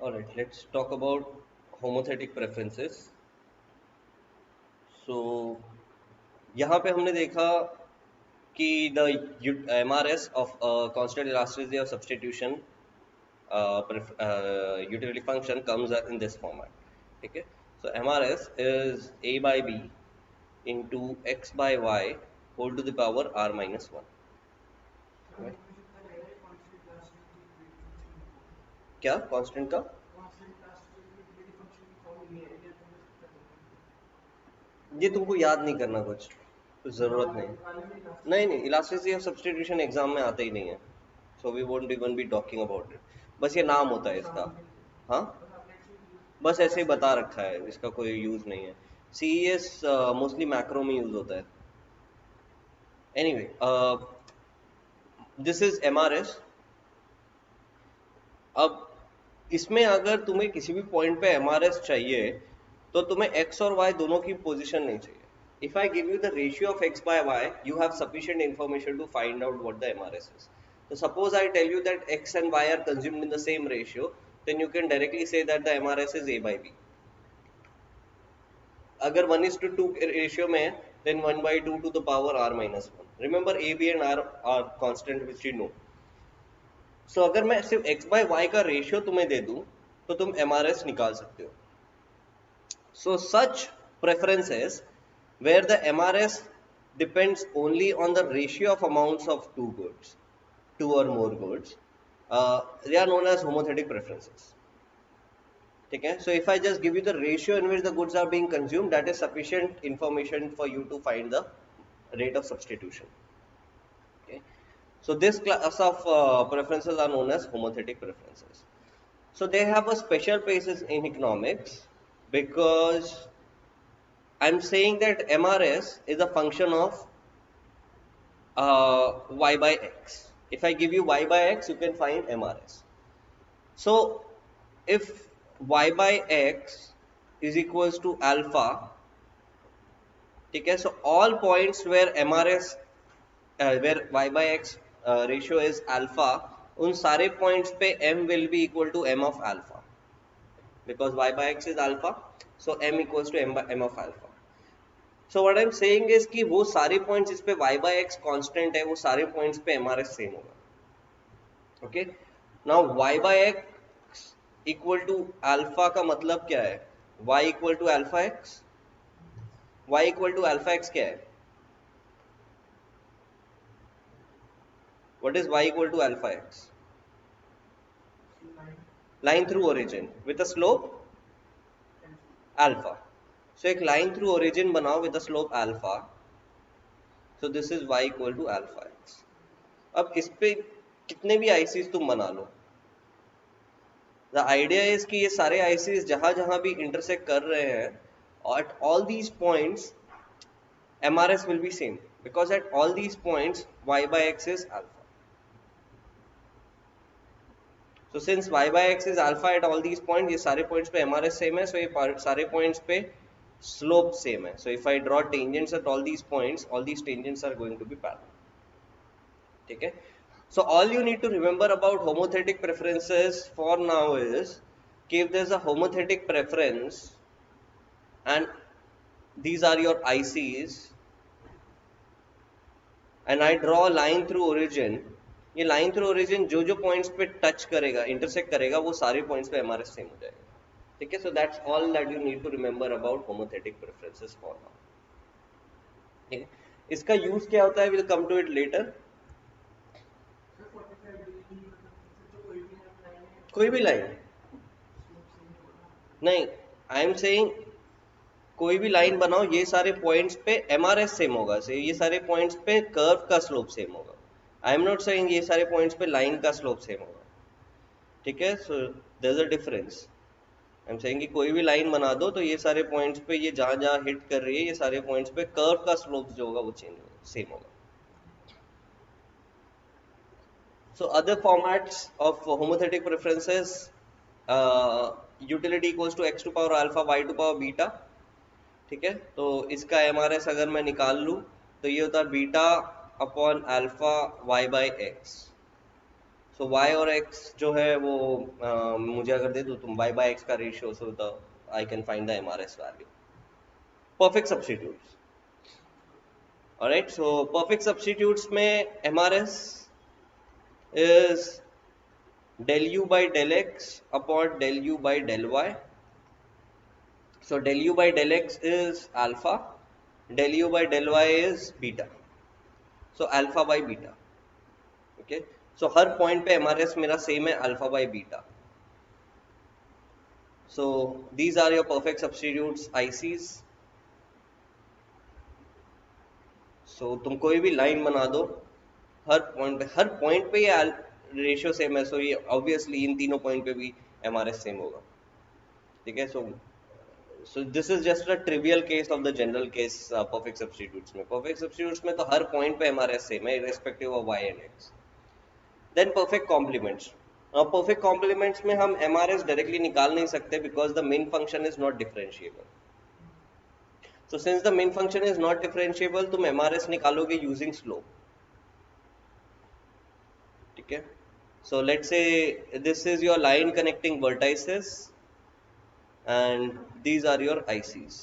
Alright, let's talk about homothetic preferences. So यहाँ पे हमने देखा कि the MRS of constant elasticity of substitution utility function comes in this format. Okay, so MRS is a by b into x by y whole to the power r minus 1. Right? क्या constant का ये तुमको याद नहीं करना कुछ जरूरत नहीं इलास्टिसिटी ऑफ सब्स्टिट्यूशन एग्जाम में आता ही नहीं है, so we won't even be talking about it. बस ये नाम होता है इसका. हाँ, बस ऐसे ही बता रखा है, इसका कोई यूज नहीं है. CES मोस्टली मैक्रो में यूज होता है. Anyway, this is MRS. अब इसमें अगर तुम्हें किसी भी पॉइंट पे MRS चाहिए तो तुम्हें x और y दोनों की पोजीशन नहीं चाहिए. If I give you the ratio of x by y, you have sufficient information to find out what the MRS is. So suppose I tell you that x and y are consumed in the same ratio, then you can directly say that the MRS is a by b. अगर 1:2 ratio में है, then 1/2 to the power r minus 1. Remember a, b and r are constant which you know. So अगर मैं सिर्फ x by y का ratio तुम्हें दे दूं तो तुम MRS निकाल सकते हो. So such preferences where the MRS depends only on the ratio of amounts of two or more goods, they are known as homothetic preferences. Okay, so if I just give you the ratio in which the goods are being consumed, that is sufficient information for you to find the rate of substitution. Okay, so this class of preferences are known as homothetic preferences. So they have a special basis in economics because I'm saying that MRS is a function of y by x. If I give you y by x, you can find MRS. So if y by x is equals to alpha, okay, so all points where MRS, where y by x ratio is alpha, उन सारे points पे m will be equal to m of alpha, because y by x is alpha, so m equals to m of alpha. So what I'm saying is कि वो सारे points जिस पे y by x constant है वो सारे points पे MRS same होगा. Okay, now y by x equal to alpha का मतलब क्या है? y equal to alpha x. y equal to alpha x क्या है? What is y equal to alpha x? Line through origin with a slope alpha. So एक line through origin बनाओ with a slope alpha. So this is y equal to alpha x. अब इस पे कितने भी ICs तुम बना लो, the idea is कि ये सारे ICs जहां जहां भी intersect कर रहे हैं, at all these points MRS will be same, because at all these points y by x is alpha. So since y by x is alpha at all these points, ये सारे points पे MRS same है, so ये सारे points पे slope same है. So if I draw tangents at all these points, all these tangents are going to be parallel. ठीक है? So all you need to remember about homothetic preferences for now is if there's a homothetic preference and these are your ICs and I draw a line through origin, ये line through origin जो जो points पे touch करेगा, intersect करेगा, वो सारे points पे MRS same हो जाएगा. ठीक है? So that's all that you need to remember about homothetic preferences for now. ठीक है? इसका use क्या होता है? We'll come to it later. कोई भी लाइन नहीं, आई एम सेइंग कोई भी लाइन बनाओ, ये सारे पॉइंट्स पे MRS सेम होगा, से ये सारे पॉइंट्स पे कर्व का स्लोप सेम होगा. आई एम नॉट सेइंग ये सारे पॉइंट्स पे लाइन का स्लोप सेम होगा. ठीक है? So there is a difference. I am saying कि कोई भी लाइन बना दो तो ये सारे पॉइंट्स पे ये जहां जहां हिट कर रही है, ये सारे पॉइंट्स पे कर्व का स्लोप जो होगा वो चेंज होगा, सेम होगा. So other formats of homothetic preferences, utility equals to x to power alpha y to power beta. ठीक है? तो इसका MRS अगर मैं निकाल लूँ तो ये होता है beta upon alpha y by x. So y और x जो है वो मुझे अगर दे दो तुम y by x का ratio, so the I can find the MRS value. Perfect substitutes. Alright, so perfect substitutes में MRS is del u by del x upon del u by del y. So del u by del x is alpha, del u by del y is beta. So alpha by beta. Okay. So her point पे MRS मेरा same है alpha by beta. So these are your perfect substitutes ICs. So तुम कोई भी line बना दो, हर point पे ये रेशियो सेम है, सो ये ऑब्वियसली इन तीनों पॉइंट पे भी MRS सेम होगा. ठीक है. So this is just a trivial case of the general case perfect substitutes में. Perfect substitutes में तो हर point पे MRS सेम है irrespective of y and x. Then perfect complements. Perfect complements में हम MRS directly निकाल नहीं सकते because the main function is not differentiable. So since the main function is not differentiable, तुम MRS निकालोगे using slope. ठीक है. So let's say this is your line connecting vertices and these are your ICs.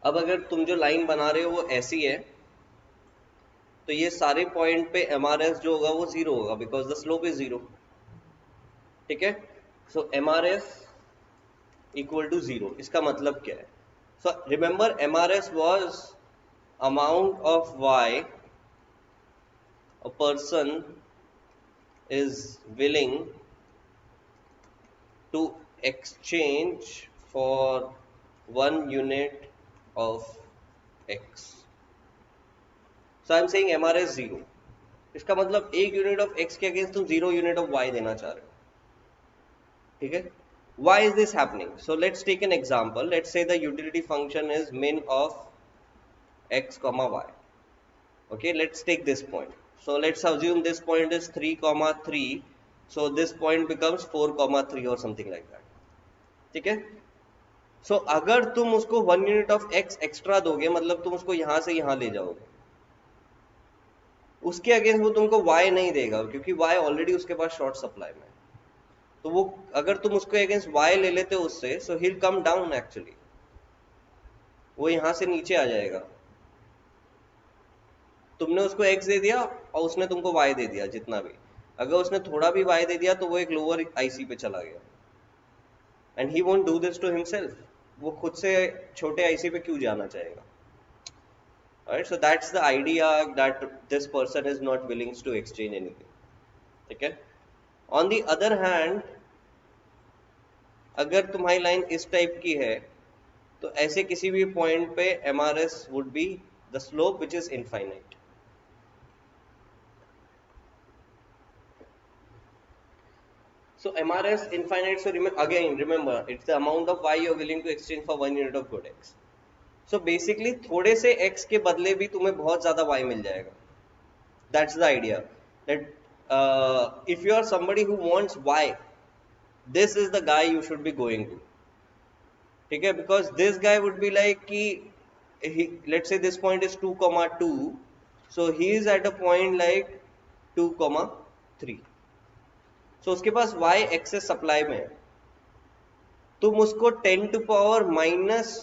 अब अगर तुम जो line बना रहे हो वो ऐसी है, तो ये सारे पॉइंट पे MRS जो होगा वो जीरो होगा because the slope is zero. ठीक है. सो MRS इक्वल टू जीरो. इसका मतलब क्या है? So remember MRS was amount of y a person is willing to exchange for 1 unit of x. So I am saying MRS 0. इसका मतलब 1 unit of x के against तुम 0 यूनिट ऑफ y देना चाह रहे हो. ठीक है. Why is this happening? So let's take an example. Let's say the utility function is min of x comma y. Okay, let's take this point. So let's assume this point is 3 comma 3. So this point becomes 4 comma 3 or something like that. ठीक है. So अगर तुम उसको 1 unit of x extra दोगे, मतलब तुम उसको यहां से यहां ले जाओगे, उसके अगेंस्ट वो तुमको y नहीं देगा क्योंकि y ऑलरेडी उसके पास शॉर्ट सप्लाई में है. तो वो अगर तुम उसको अगेंस्ट y ले लेते हो उससे, so he will come down. Actually वो यहां से नीचे आ जाएगा. तुमने उसको x दे दिया और उसने तुमको y दे दिया जितना भी. अगर उसने थोड़ा भी y दे दिया तो वो एक लोअर IC पे चला गया. And he won't do this to himself. वो खुद से छोटे IC पे क्यों जाना चाहेगा? Alright, so that's the idea that this person is not willing to exchange anything. ठीक है. On the other hand, अगर तुम्हारी लाइन इस टाइप की है तो ऐसे किसी भी पॉइंट पे MRS would be the slope which is infinite. So MRS infinite. So remember it's the amount of y you're willing to exchange for 1 unit of good x. So basically थोड़े से x के बदले भी तुम्हें बहुत ज्यादा y मिल जाएगा. That's the idea. That if you are somebody who wants y, this is the guy you should be going to. ठीक है. Because this guy would be like कि let's say this point is 2 comma 2, so he is at a point like 2 comma 3. So उसके पास y excess supply में है. तुम उसको 10 to power minus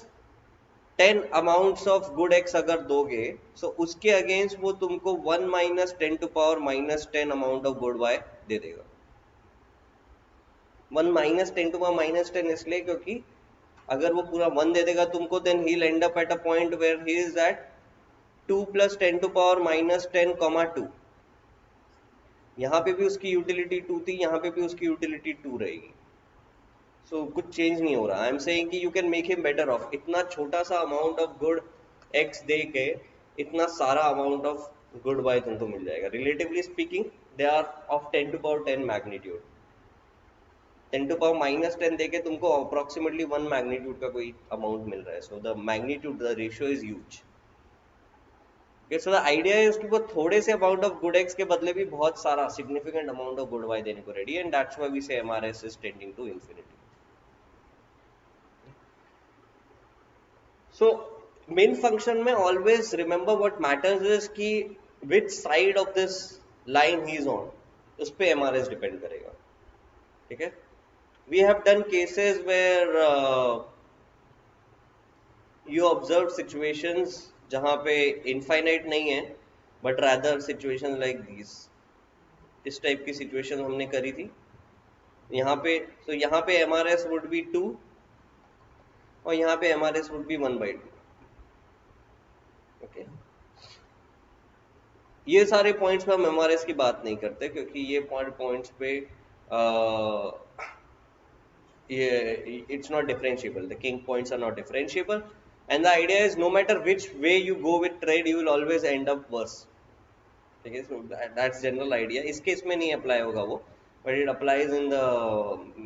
10 amounts of good x अगर दोगे, सो उसके against वो तुमको 1 minus 10 to power minus 10 amount of good y दे देगा. 1 minus 10 to power minus 10 इसलिए क्योंकि अगर वो पूरा 1 दे देगा तुमको, then he'll end up at a point where he is at 2 plus 10 to power minus 10 comma 2. यहाँ पे भी उसकी यूटिलिटी 2 थी, यहाँ पे भी उसकी यूटिलिटी 2 रहेगी. सो कुछ चेंज नहीं हो रहा. आई एम सेइंग कि you can make him better of. इतना छोटा सा अमाउंट ऑफ गुड x दे के इतना सारा अमाउंट ऑफ गुड y तुमको मिल जाएगा. Relatively speaking they are of 10 to power 10 magnitude. 10 to power minus 10 देके तुमको अप्रोक्सीमेटली 1 मैग्नीट्यूड का कोई अमाउंट मिल रहा है. So the magnitude, the ratio is huge. So the idea is कि वो थोड़े से अमाउंट ऑफ गुड x के बदले भी बहुत सारा significant amount of good y देने को ready. And that's why we say MRS is tending to infinity. So main function में always remember what matters is कि which side of this line he is on, उस पे MRS depend करेगा. ठीक है. We have done cases where you observe situations जहां पे infinite नहीं है, but rather situation like these. इस टाइप की सिचुएशन हमने करी थी यहाँ पे. तो यहाँ पे एमआरएस वुड बी 2 और यहाँ पे एमआरएस वुड बी 1/2. ओके. ये सारे पॉइंट्स पे हम एमआरएस की बात नहीं करते क्योंकि ये पॉइंट्स पे ये it's not differentiable. The king points are not differentiable, and the idea is no matter which way you go with trade, you will always end up worse. ठीक है. So that's general idea. इस case में नहीं apply होगा वो, but it applies in the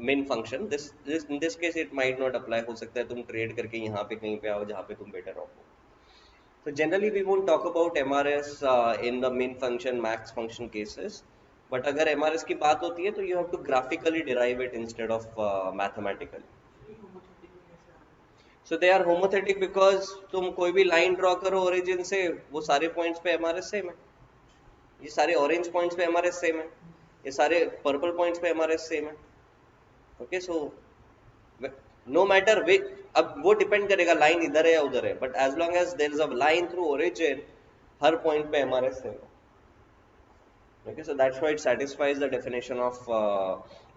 main function. This in this case it might not apply. हो सकता है तुम ट्रेड करके यहाँ पे कहीं पे आओ जहाँ पे तुम better ऑफ हो. So generally we won't talk about MRS in the main function, max function cases. But अगर MRS की बात होती है तो you have to graphically derive it instead of mathematically. So they are homothetic because तुम कोई भी लाइन ड्रॉ करो ओरिजिन से, वो सारे पॉइंट्स पे MRS सेम है. ये सारे ऑरेंज पॉइंट्स पे MRS सेम है, ये सारे पर्पल पॉइंट्स पे MRS सेम है. ओके. सो नो मैटर वे, अब वो डिपेंड करेगा लाइन इधर है या उधर है, but as long as there is a line through origin, हर पॉइंट पे एमआरएस है. Okay. So that's why it satisfies the definition of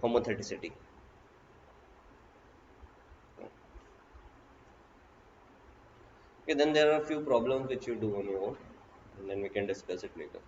homotheticity. Okay, then there are a few problems which you do on your own, and then we can discuss it later.